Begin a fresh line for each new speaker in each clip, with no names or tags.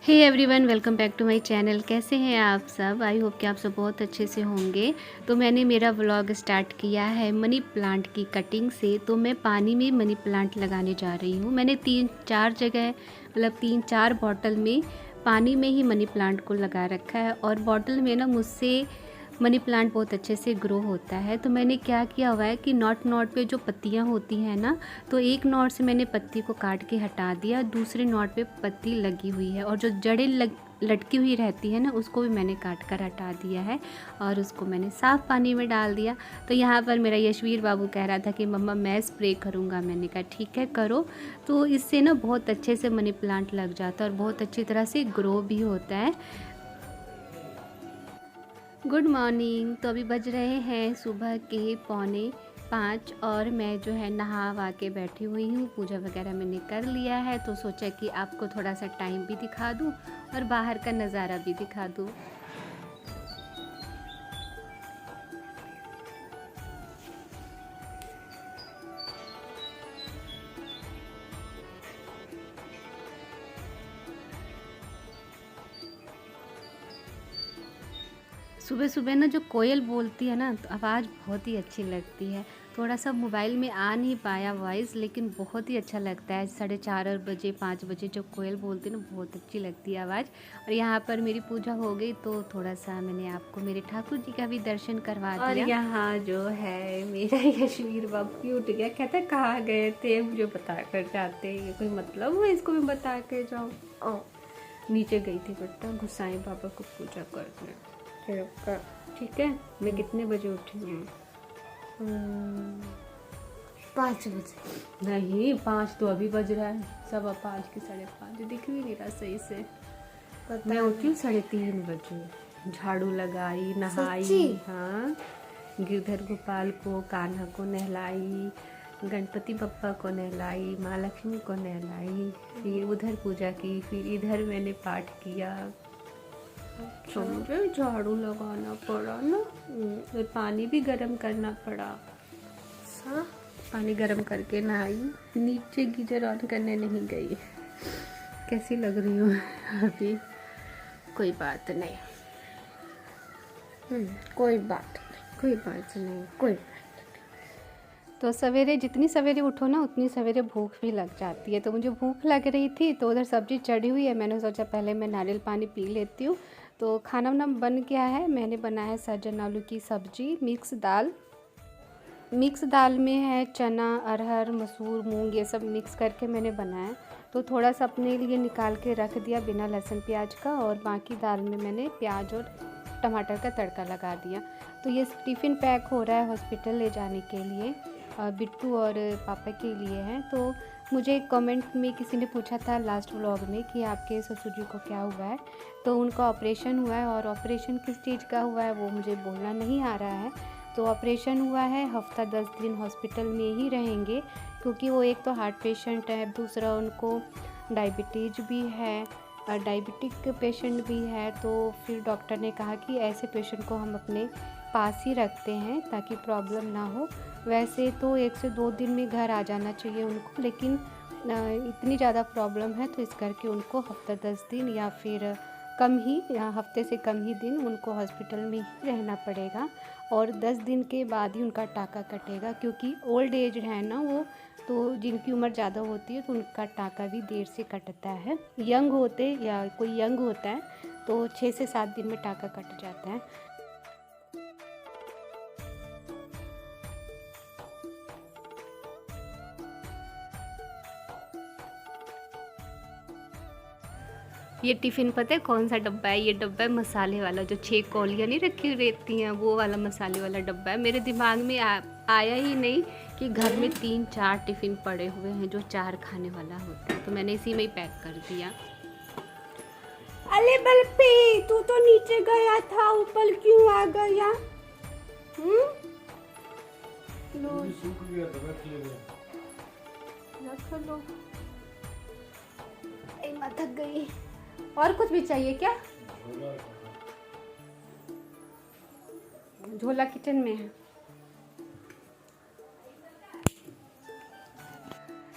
Hey everyone, welcome back to my channel. कैसे हैं आप सब? आई होप कि आप सब बहुत अच्छे से होंगे। तो मैंने मेरा व्लॉग स्टार्ट किया है मनी प्लांट की कटिंग से। तो मैं पानी में मनी प्लांट लगाने जा रही हूँ। मैंने 3-4 जगह मतलब 3-4 बॉटल में पानी में ही मनी प्लांट को लगा रखा है। और बॉटल में ना मुझसे मनी प्लांट बहुत अच्छे से ग्रो होता है। तो मैंने क्या किया हुआ है कि नॉट पे जो पत्तियां होती हैं ना, तो एक नॉट से मैंने पत्ती को काट के हटा दिया, दूसरे नॉट पे पत्ती लगी हुई है और जो जड़ें लटकी हुई रहती है ना, उसको भी मैंने काट कर हटा दिया है और उसको मैंने साफ़ पानी में डाल दिया। तो यहाँ पर मेरा यशवीर बाबू कह रहा था कि मम्मा मैं स्प्रे करूँगा। मैंने कहा ठीक है करो। तो इससे ना बहुत अच्छे से मनी प्लांट लग जाता है और बहुत अच्छी तरह से ग्रो भी होता है। Good morning. तो अभी बज रहे हैं सुबह के 4:45 और मैं जो है नहा वा के बैठी हुई हूँ। पूजा वगैरह मैंने कर लिया है, तो सोचा कि आपको थोड़ा सा टाइम भी दिखा दूँ और बाहर का नज़ारा भी दिखा दूँ। सुबह सुबह ना जो कोयल बोलती है ना, तो आवाज़ बहुत ही अच्छी लगती है। थोड़ा सा मोबाइल में आ नहीं पाया वॉइस, लेकिन बहुत ही अच्छा लगता है। 4:30 बजे 5 बजे जो कोयल बोलती है ना, बहुत अच्छी लगती है आवाज़। और यहाँ पर मेरी पूजा हो गई, तो थोड़ा सा मैंने आपको मेरे ठाकुर जी का भी दर्शन करवा दिया। और यहाँ जो है मेरा यशवीर बाबू भी उठ गया, कहता है कहाँ गए थे, मुझे बता कर जाते। ये कोई मतलब है इसको भी बता के जाओ। नीचे गई थी बेटा गुसाई बाबा को पूजा करने। ठीक है। मैं कितने बजे उठी हूँ? 5 बजे। नहीं, 5 तो अभी बज रहा है, 5:15 की 5:30 दिख भी नहीं रहा सही से। मैं उठी हूँ 3:30 बजे। झाड़ू लगाई, नहाई। हाँ, गिरधर गोपाल को, कान्हा को नहलाई, गणपति बप्पा को नहलाई, माँ लक्ष्मी को नहलाई, फिर उधर पूजा की, फिर इधर मैंने पाठ किया। तो मुझे झाड़ू लगाना पड़ा ना, और पानी भी गर्म करना पड़ा। पानी गर्म करके नहाई, नीचे गीजर ऑन करने नहीं गई। कैसी लग रही हूँ अभी? कोई बात नहीं, कोई बात नहीं। तो सवेरे जितनी सवेरे उठो ना, उतनी सवेरे भूख भी लग जाती है। तो मुझे भूख लग रही थी, तो उधर सब्ज़ी चढ़ी हुई है। मैंने सोचा पहले मैं नारियल पानी पी लेती हूँ। तो खाना वाना बन गया है। मैंने बनाया है सहजन आलू की सब्ज़ी, मिक्स दाल में है चना, अरहर, मसूर, मूंग, ये सब मिक्स करके मैंने बनाया। तो थोड़ा सा अपने लिए निकाल के रख दिया बिना लहसुन प्याज का, और बाकी दाल में मैंने प्याज और टमाटर का तड़का लगा दिया। तो ये टिफ़िन पैक हो रहा है हॉस्पिटल ले जाने के लिए, बिट्टू और पापा के लिए हैं। तो मुझे कमेंट में किसी ने पूछा था लास्ट व्लॉग में कि आपके ससुर जी को क्या हुआ है। तो उनका ऑपरेशन हुआ है, और ऑपरेशन किस चीज़ का हुआ है वो मुझे बोलना नहीं आ रहा है। तो ऑपरेशन हुआ है, हफ्ता 10 दिन हॉस्पिटल में ही रहेंगे, क्योंकि वो एक तो हार्ट पेशेंट है, दूसरा उनको डायबिटीज़ भी है, डायबिटिक पेशेंट भी है। तो फिर डॉक्टर ने कहा कि ऐसे पेशेंट को हम अपने पास ही रखते हैं ताकि प्रॉब्लम ना हो। वैसे तो 1 से 2 दिन में घर आ जाना चाहिए उनको, लेकिन इतनी ज़्यादा प्रॉब्लम है तो इस करके उनको हफ्ता 10 दिन या फिर कम ही, या हफ्ते से कम ही दिन उनको हॉस्पिटल में ही रहना पड़ेगा। और 10 दिन के बाद ही उनका टाका कटेगा, क्योंकि ओल्ड एज है ना वो, तो जिनकी उम्र ज़्यादा होती है तो उनका टाका भी देर से कटता है। यंग होते या कोई यंग होता है तो 6 से 7 दिन में टाका कट जाता है। ये टिफ़िन पता है कौन सा डब्बा है? ये डब्बा है मसाले वाला, जो 6 कौलियाँ नहीं रखी रहती हैं, वो वाला मसाले वाला डब्बा है। मेरे दिमाग में आया ही नहीं कि घर में 3-4 टिफ़िन पड़े हुए हैं जो 4 खाने वाला होता है, तो मैंने इसी में ही पैक कर दिया। अरे बल्पी, तू तो नीचे गया था, ऊपर क्यों आ गया? रख लो। मैं थक गई। और कुछ भी चाहिए क्या? झोला किचन में है।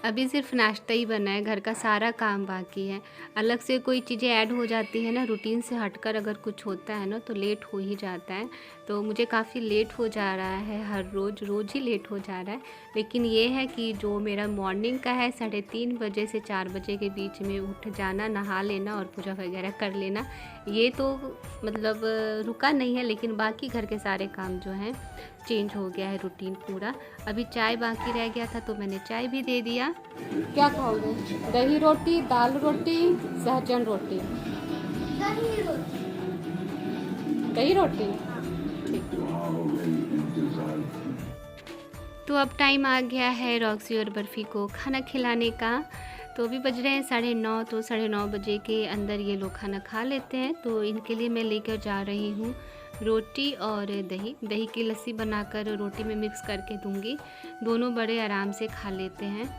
अभी सिर्फ नाश्ता ही बना है, घर का सारा काम बाकी है। अलग से कोई चीज़ें ऐड हो जाती है ना, रूटीन से हटकर अगर कुछ होता है ना तो लेट हो ही जाता है। तो मुझे काफ़ी लेट हो जा रहा है, हर रोज़ ही लेट हो जा रहा है। लेकिन ये है कि जो मेरा मॉर्निंग का है 3:30 बजे से 4 बजे के बीच में उठ जाना, नहा लेना और पूजा वगैरह कर लेना, ये तो मतलब रुका नहीं है। लेकिन बाकी घर के सारे काम जो हैं चेंज हो गया है रूटीन पूरा। अभी चाय बाकी रह गया था तो मैंने चाय भी दे दिया। क्या खाओगे? दही रोटी, दाल रोटी, सहजन रोटी? दही रोटी। दही रोटी, ठीक। तो अब टाइम आ गया है रॉक्सी और बर्फ़ी को खाना खिलाने का। तो अभी बज रहे हैं 9:30, तो 9:30 बजे के अंदर ये लोग खाना खा लेते हैं। तो इनके लिए मैं लेकर जा रही हूँ रोटी और दही की लस्सी बनाकर रोटी में मिक्स करके दूंगी। दोनों बड़े आराम से खा लेते हैं।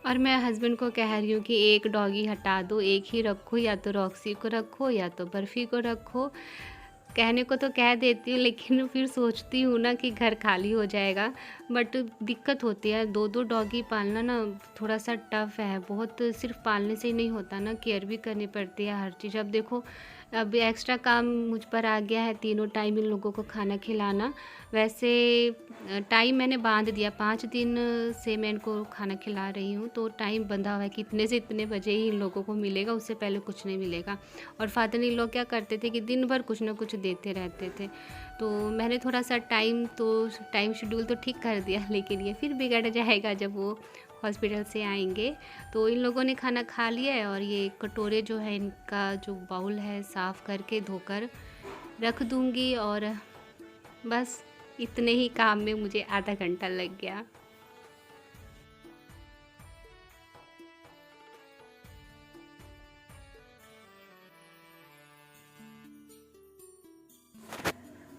और मैं हस्बैंड को कह रही हूँ कि एक डॉगी हटा दो, एक ही रखो, या तो रॉक्सी को रखो या तो बर्फ़ी को रखो। कहने को तो कह देती हूँ लेकिन फिर सोचती हूँ ना कि घर खाली हो जाएगा। बट दिक्कत होती है, 2-2 डॉगी पालना ना थोड़ा सा टफ़ है बहुत। सिर्फ पालने से ही नहीं होता ना, केयर भी करनी पड़ती है हर चीज़। अब देखो, अब एक्स्ट्रा काम मुझ पर आ गया है, तीनों टाइम इन लोगों को खाना खिलाना। वैसे टाइम मैंने बांध दिया, 5 दिन से मैं इनको खाना खिला रही हूँ, तो टाइम बंधा हुआ है कि इतने से इतने बजे ही इन लोगों को मिलेगा, उससे पहले कुछ नहीं मिलेगा। और फादर इन लोग क्या करते थे कि दिन भर कुछ ना कुछ देते रहते थे। तो मैंने थोड़ा सा टाइम शेड्यूल तो ठीक कर दिया, लेकिन ये फिर बिगड़ जाएगा जब वो हॉस्पिटल से आएंगे। तो इन लोगों ने खाना खा लिया है और ये कटोरे जो है, इनका जो बाउल है साफ़ करके धोकर रख दूँगी। और बस इतने ही काम में मुझे आधा घंटा लग गया।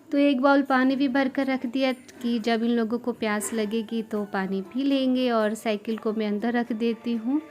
तो एक बाउल पानी भी भर कर रख दिया कि जब इन लोगों को प्यास लगेगी तो पानी पी लेंगे। और साइकिल को मैं अंदर रख देती हूँ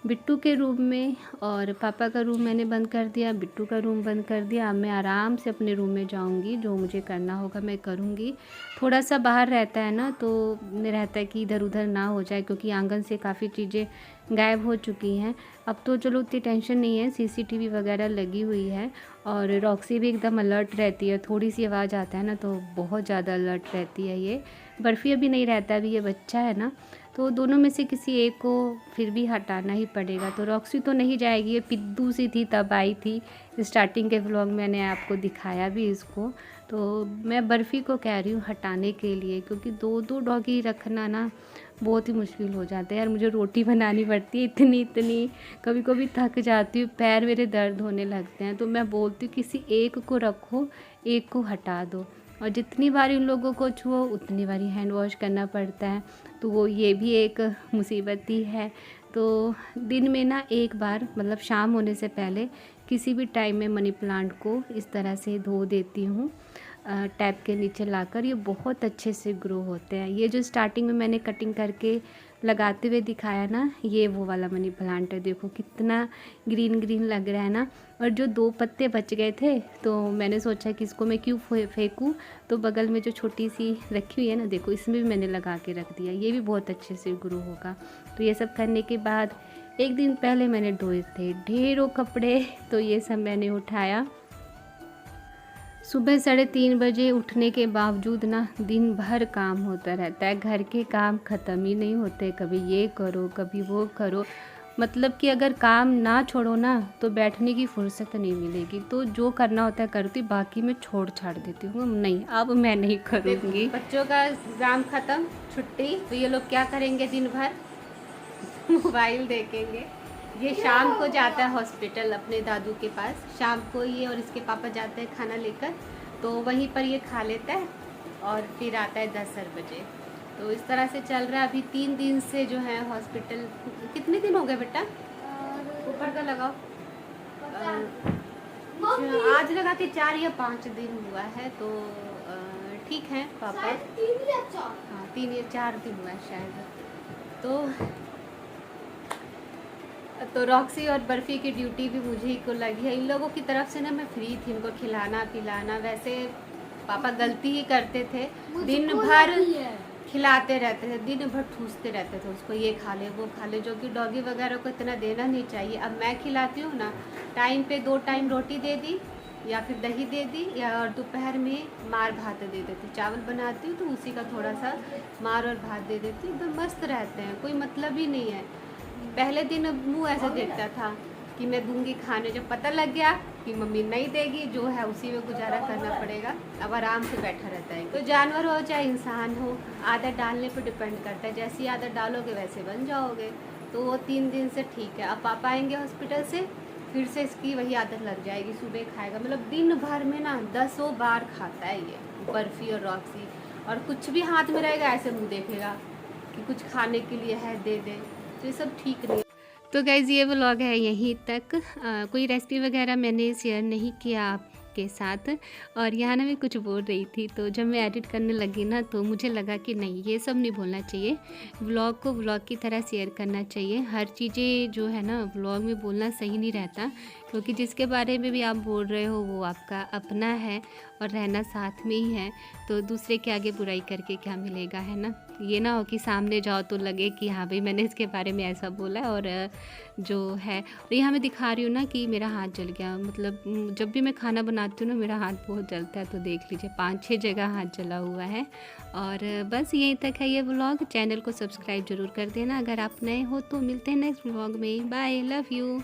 बिट्टू के रूम में, और पापा का रूम मैंने बंद कर दिया, बिट्टू का रूम बंद कर दिया। अब मैं आराम से अपने रूम में जाऊँगी, जो मुझे करना होगा मैं करूँगी। थोड़ा सा बाहर रहता है ना, तो रहता है कि इधर उधर ना हो जाए, क्योंकि आंगन से काफ़ी चीज़ें गायब हो चुकी हैं। अब तो चलो उतनी टेंशन नहीं है, सीसीटीवी वगैरह लगी हुई है। और रॉक्सी भी एकदम अलर्ट रहती है, थोड़ी सी आवाज़ आता है ना तो बहुत ज़्यादा अलर्ट रहती है ये। बर्फ़ी अभी नहीं रहता, अभी ये बच्चा है ना, तो दोनों में से किसी एक को फिर भी हटाना ही पड़ेगा। तो रॉक्सी तो नहीं जाएगी, ये पिद्दू सी थी तब आई थी, स्टार्टिंग के व्लॉग मैंने आपको दिखाया भी इसको। तो मैं बर्फ़ी को कह रही हूँ हटाने के लिए, क्योंकि 2-2 डॉगी रखना ना बहुत ही मुश्किल हो जाता है यार। मुझे रोटी बनानी पड़ती है इतनी, कभी कभी थक जाती हूँ, पैर मेरे दर्द होने लगते हैं। तो मैं बोलती हूँ किसी एक को रखो, एक को हटा दो। और जितनी बार इन लोगों को छुओ उतनी बार हैंड वॉश करना पड़ता है, तो वो ये भी एक मुसीबत ही है। तो दिन में ना एक बार, मतलब शाम होने से पहले किसी भी टाइम में मनी प्लांट को इस तरह से धो देती हूँ टैप के नीचे लाकर। ये बहुत अच्छे से ग्रो होते हैं। ये जो स्टार्टिंग में मैंने कटिंग करके लगाते हुए दिखाया ना, ये वो वाला मनी प्लांट है। देखो कितना ग्रीन ग्रीन लग रहा है ना। और जो 2 पत्ते बच गए थे तो मैंने सोचा कि इसको मैं क्यों फेंकूँ, तो बगल में जो छोटी सी रखी हुई है ना, देखो इसमें भी मैंने लगा के रख दिया, ये भी बहुत अच्छे से ग्रो होगा। तो ये सब करने के बाद एक दिन पहले मैंने धोए थे ढेरों कपड़े, तो ये सब मैंने उठाया। सुबह 3:30 बजे उठने के बावजूद ना दिन भर काम होता रहता है, घर के काम ख़त्म ही नहीं होते। कभी ये करो कभी वो करो, मतलब कि अगर काम ना छोड़ो ना तो बैठने की फुर्सत नहीं मिलेगी। तो जो करना होता है करती, बाकी मैं छोड़ छाड़ देती हूँ। नहीं, अब मैं नहीं करूँगी। बच्चों का एग्ज़ाम ख़त्म, छुट्टी, तो ये लोग क्या करेंगे दिन भर? मोबाइल देखेंगे। ये शाम को जाता है हॉस्पिटल अपने दादू के पास, शाम को ये और इसके पापा जाते हैं खाना लेकर, तो वहीं पर ये खा लेता है और फिर आता है 10 बजे। तो इस तरह से चल रहा है अभी 3 दिन से जो है हॉस्पिटल। कितने दिन हो गए बेटा? ऊपर का लगाओ, आज लगा के 4 या 5 दिन हुआ है। तो ठीक हैं पापा। हाँ 3 या 4 दिन हुआ है शायद। तो रॉक्सी और बर्फ़ी की ड्यूटी भी मुझे ही को लगी है। इन लोगों की तरफ से ना मैं फ्री थी इनको खिलाना पिलाना। वैसे पापा गलती ही करते थे, दिन भर खिलाते रहते थे, दिन भर ठूसते रहते थे उसको, ये खा ले वो खा ले, जो कि डॉगी वगैरह को इतना देना नहीं चाहिए। अब मैं खिलाती हूँ ना, टाइम पे 2 टाइम रोटी दे दी या फिर दही दे दी, या और दोपहर में मार भात दे देती। चावल बनाती हूँ तो उसी का थोड़ा सा मार और भात दे देती हूँ। एकदम मस्त रहते हैं, कोई मतलब ही नहीं है। पहले दिन मुँह ऐसे देखता था कि मैं दूंगी खाने, जब पता लग गया कि मम्मी नहीं देगी, जो है उसी में गुजारा करना पड़ेगा। अब आराम से बैठा रहता है। तो जानवर हो चाहे इंसान हो, आदत डालने पर डिपेंड करता है। जैसी आदत डालोगे वैसे बन जाओगे। तो वो 3 दिन से ठीक है। अब पापा आएंगे हॉस्पिटल से, फिर से इसकी वही आदत लग जाएगी। सुबह खाएगा, मतलब दिन भर में ना 10 बार खाता है ये बर्फ़ी और रॉक्सी। और कुछ भी हाथ में रहेगा ऐसे मुँह देखेगा कि कुछ खाने के लिए है, दे दे। तो ये सब ठीक नहीं। तो गाइज़ ये व्लॉग है यहीं तक। कोई रेसिपी वगैरह मैंने शेयर नहीं किया आपके साथ। और यहाँ ना मैं कुछ बोल रही थी, तो जब मैं एडिट करने लगी ना तो मुझे लगा कि नहीं, ये सब नहीं बोलना चाहिए। व्लॉग को व्लॉग की तरह शेयर करना चाहिए। हर चीज़ें जो है ना व्लॉग में बोलना सही नहीं रहता, क्योंकि जिसके बारे में भी आप बोल रहे हो वो आपका अपना है और रहना साथ में ही है। तो दूसरे के आगे बुराई करके क्या मिलेगा, है ना। ये ना हो कि सामने जाओ तो लगे कि हाँ भाई मैंने इसके बारे में ऐसा बोला। और जो है, और यहाँ मैं दिखा रही हूँ ना कि मेरा हाथ जल गया। मतलब जब भी मैं खाना बनाती हूँ ना मेरा हाथ बहुत जलता है। तो देख लीजिए 5-6 जगह हाथ जला हुआ है। और बस यहीं तक है ये व्लॉग। चैनल को सब्सक्राइब ज़रूर कर देना अगर आप नए हो। तो मिलते हैं नेक्स्ट व्लॉग में। Bye, love you.